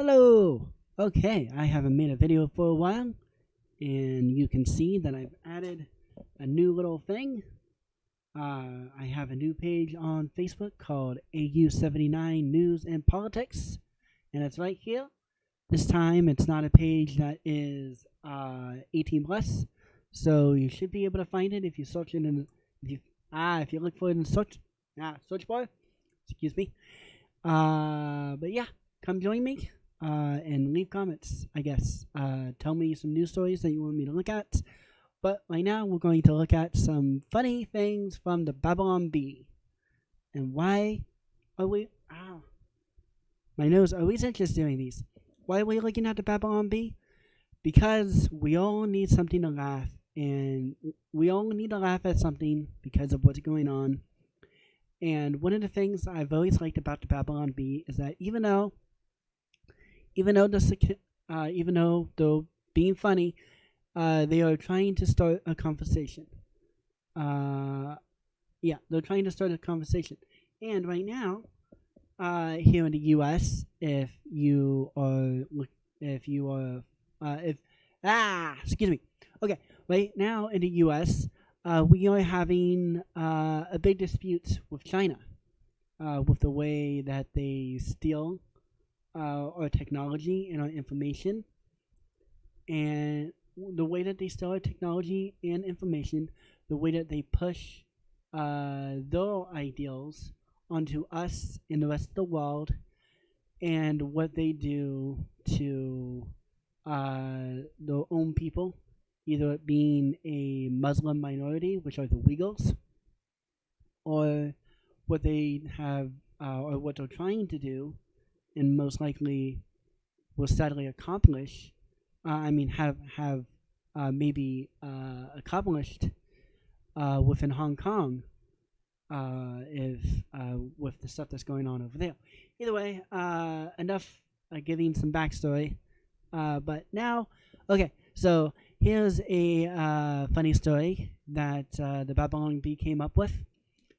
Hello! Okay, I haven't made a video for a while, and you can see that I've added a new little thing. I have a new page on Facebook called AU79 News and Politics, and it's right here. This time it's not a page that is 18 plus, so you should be able to find it if you search it in if you look for it in search bar. Excuse me. But yeah, come join me and leave comments, I guess. Tell me some news stories that you want me to look at. But right now, we're going to look at some funny things from the Babylon Bee. And why are we... my nose always interested in these. Why are we looking at the Babylon Bee? Because we all need something to laugh. And we all need to laugh at something because of what's going on. And one of the things I've always liked about the Babylon Bee is that even though they're being funny, they are trying to start a conversation. They're trying to start a conversation. And right now, here in the U.S., right now in the U.S., we are having a big dispute with China, with the way that they steal our technology and our information, and the way that they steal our technology and information, the way that they push their ideals onto us and the rest of the world, and what they do to their own people, either it being a Muslim minority, which are the Uyghurs, or what they have, or what they're trying to do, and most likely will sadly accomplish. Maybe accomplished within Hong Kong, if with the stuff that's going on over there. Either way, enough giving some backstory. But now, okay, so here's a funny story that the Babylon Bee came up with.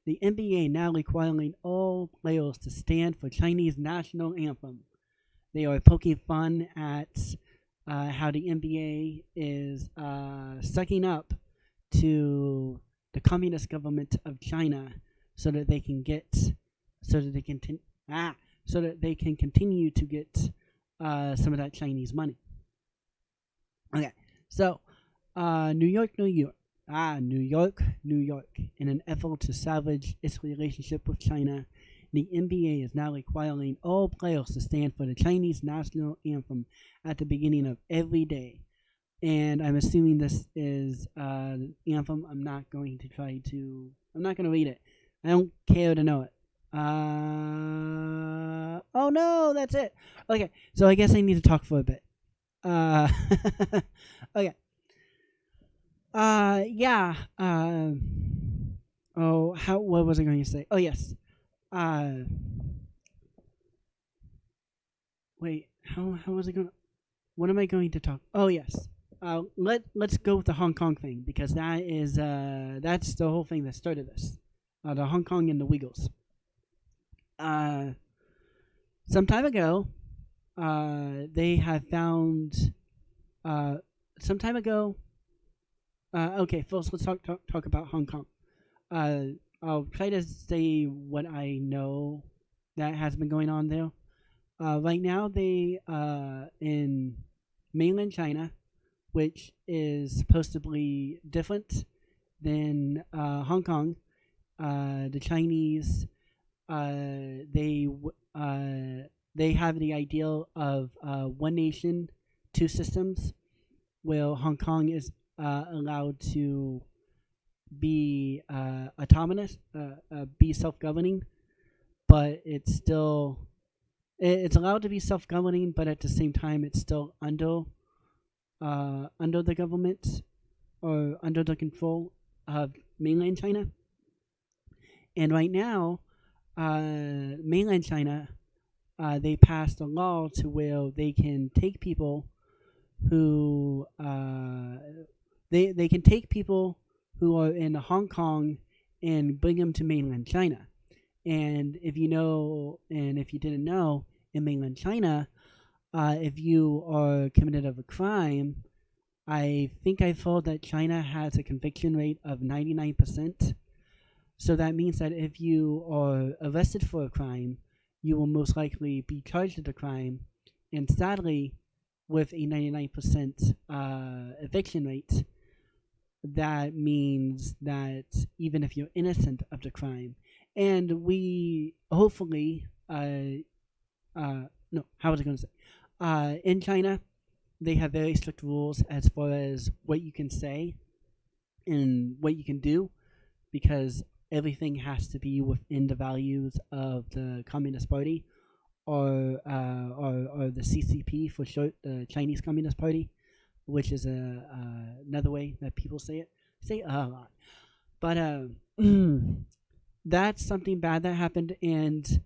The NBA now requiring all players to stand for Chinese national anthem. They are poking fun at how the NBA is sucking up to the communist government of China so that they can continue to get some of that Chinese money. Okay, so New York. In an effort to salvage its relationship with China, the NBA is now requiring all players to stand for the Chinese national anthem at the beginning of every day. And I'm assuming this is the anthem. I'm not going to read it. I don't care to know it. Oh no, that's it. Okay, so I guess I need to talk for a bit. Okay. What was I going to say? Oh, yes. Wait, how was I going to, what am I going to talk? Oh, yes. Let's go with the Hong Kong thing, because that's the whole thing that started this. The Hong Kong and the Uyghurs. Some time ago, they have found, okay, first let's talk about Hong Kong. I'll try to say what I know that has been going on there. Right now, they in mainland China, which is supposed to be different than Hong Kong. The Chinese, they have the ideal of one nation, two systems, where Hong Kong is allowed to be autonomous, be self-governing, but it's allowed to be self-governing, but at the same time it's still under the government or under the control of mainland China. And right now, mainland China, they passed a law to where they can take people who they can take people who are in Hong Kong and bring them to mainland China. And if you know, and if you didn't know, in mainland China, if you are committed of a crime, I think I saw that China has a conviction rate of 99%. So that means that if you are arrested for a crime, you will most likely be charged with the crime. And sadly, with a 99% eviction rate, that means that even if you're innocent of the crime, and we hopefully, no, how was I going to say? In China, they have very strict rules as far as what you can say and what you can do, because everything has to be within the values of the Communist Party, or the CCP for short, the Chinese Communist Party, which is another way that people say it. Say it a lot, but that's something bad that happened, and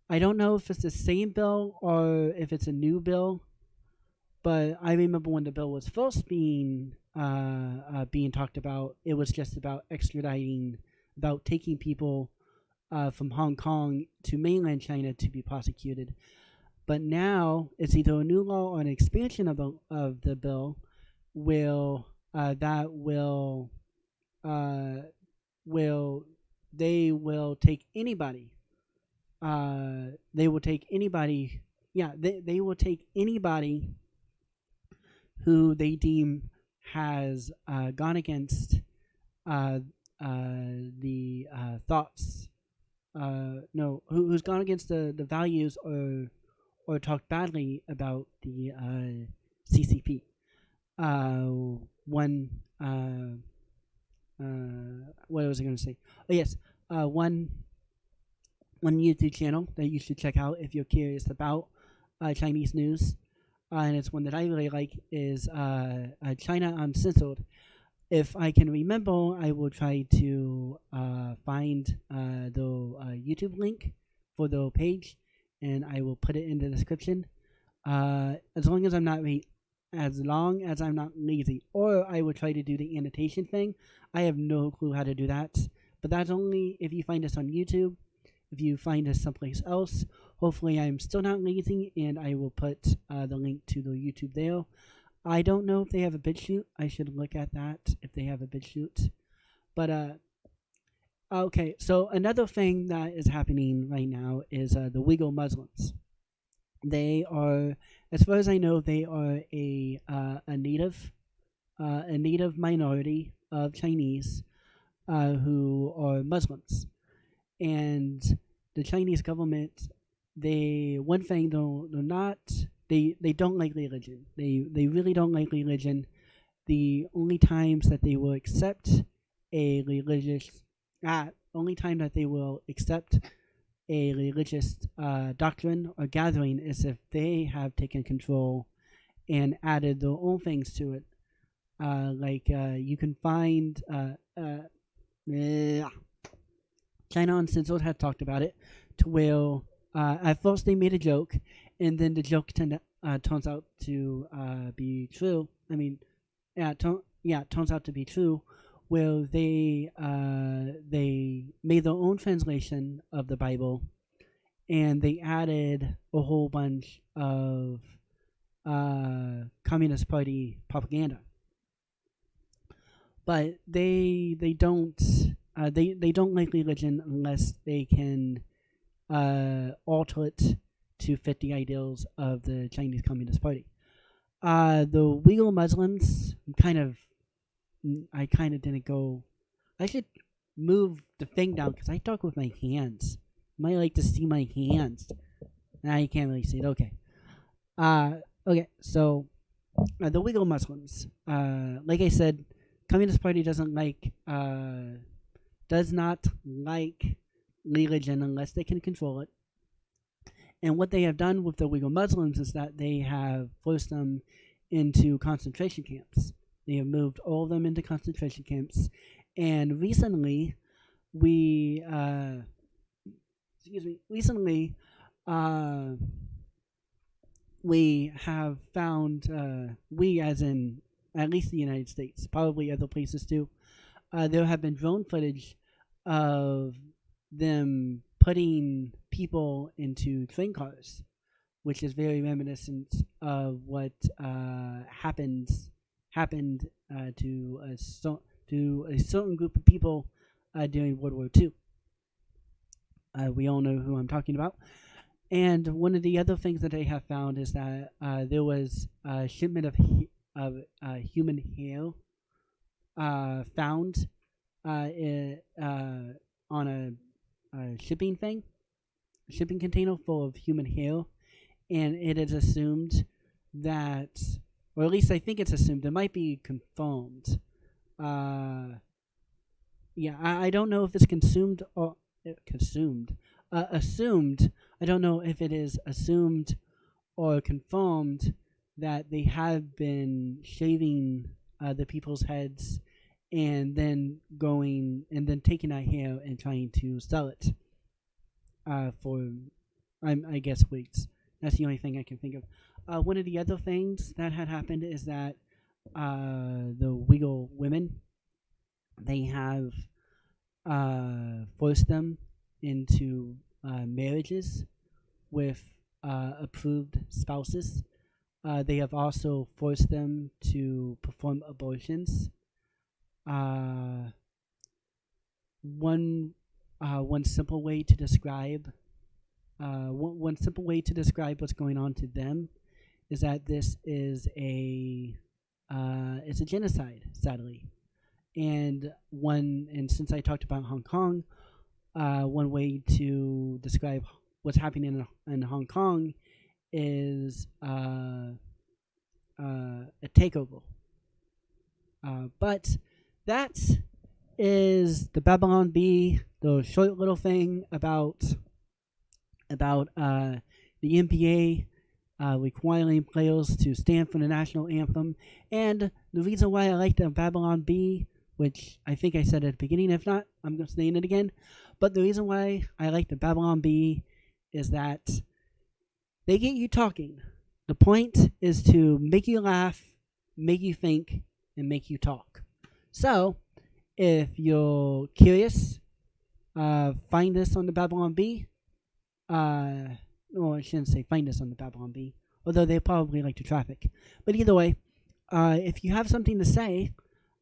I don't know if it's the same bill or if it's a new bill. But I remember when the bill was first being talked about, it was just about extraditing, about taking people from Hong Kong to mainland China to be prosecuted. But now it's either a new law or an expansion of the bill that they will take anybody. They will take anybody. Yeah, they will take anybody who they deem has gone against the thoughts. No, who's gone against the values or talked badly about the CCP. One, what was I going to say? Oh yes, one YouTube channel that you should check out if you're curious about Chinese news, and it's one that I really like, is China Uncensored. If I can remember, I will try to find the YouTube link for the page, and I will put it in the description. As long as I'm not lazy, or I will try to do the annotation thing. I have no clue how to do that, but that's only if you find us on YouTube. If you find us someplace else, hopefully I'm still not lazy, and I will put the link to the YouTube there. I don't know if they have a BitChute. I should look at that if they have a BitChute. But okay, so another thing that is happening right now is the Uyghur Muslims. They are, as far as I know, they are a native minority of Chinese who are Muslims. And the Chinese government, they don't like religion. They really don't like religion. The only times that they will accept a religious doctrine or gathering is if they have taken control and added their own things to it. You can find China Uncensored had talked about it, to where at first they made a joke, and then the joke turns out to be true. I mean, it turns out to be true, where they made their own translation of the Bible, and they added a whole bunch of Communist Party propaganda. But they don't like religion unless they can alter it to fit the ideals of the Chinese Communist Party. The Uyghur Muslims, I kind of didn't go. I should move the thing down because I talk with my hands. You might like to see my hands. Now you can't really see it. Okay. Okay. So the Uyghur Muslims, like I said, Communist Party does not like religion unless they can control it. And what they have done with the Uyghur Muslims is that they have forced them into concentration camps. They have moved all of them into concentration camps. And recently, we have found, we as in at least the United States, probably other places too, there have been drone footage of them putting people into train cars which is very reminiscent of what happened to a certain group of people during World War II. We all know who I'm talking about. And one of the other things that they have found is that there was a shipment of human hair found on a shipping container full of human hair, and it is assumed that, or at least I think it's assumed, it might be confirmed. Yeah, I don't know if it's assumed. I don't know if it is assumed or confirmed that they have been shaving the people's heads and then taking that hair and trying to sell it for, I guess, weights. That's the only thing I can think of. One of the other things that had happened is that the Uyghur women, they have forced them into marriages with approved spouses. They have also forced them to perform abortions. One simple way to describe what's going on to them is that this is it's a genocide, sadly. And since I talked about Hong Kong, one way to describe what's happening in Hong Kong is a takeover. But that is the Babylon Bee, the short little thing about the NBA requiring players to stand for the national anthem. And the reason why I like the Babylon Bee, which I think I said at the beginning, if not, I'm going to say it again. But the reason why I like the Babylon Bee is that they get you talking. The point is to make you laugh, make you think, and make you talk. So, if you're curious, find this on the Babylon Bee. Well, I shouldn't say find us on the Babylon Bee, although they probably like to traffic. But either way, if you have something to say,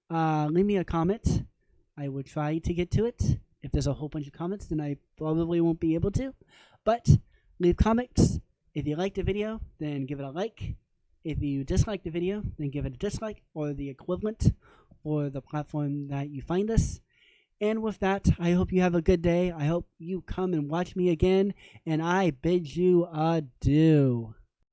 leave me a comment. I will try to get to it. If there's a whole bunch of comments, then I probably won't be able to. But leave comments. If you like the video, then give it a like. If you dislike the video, then give it a dislike or the equivalent for the platform that you find us. And with that, I hope you have a good day. I hope you come and watch me again, and I bid you adieu.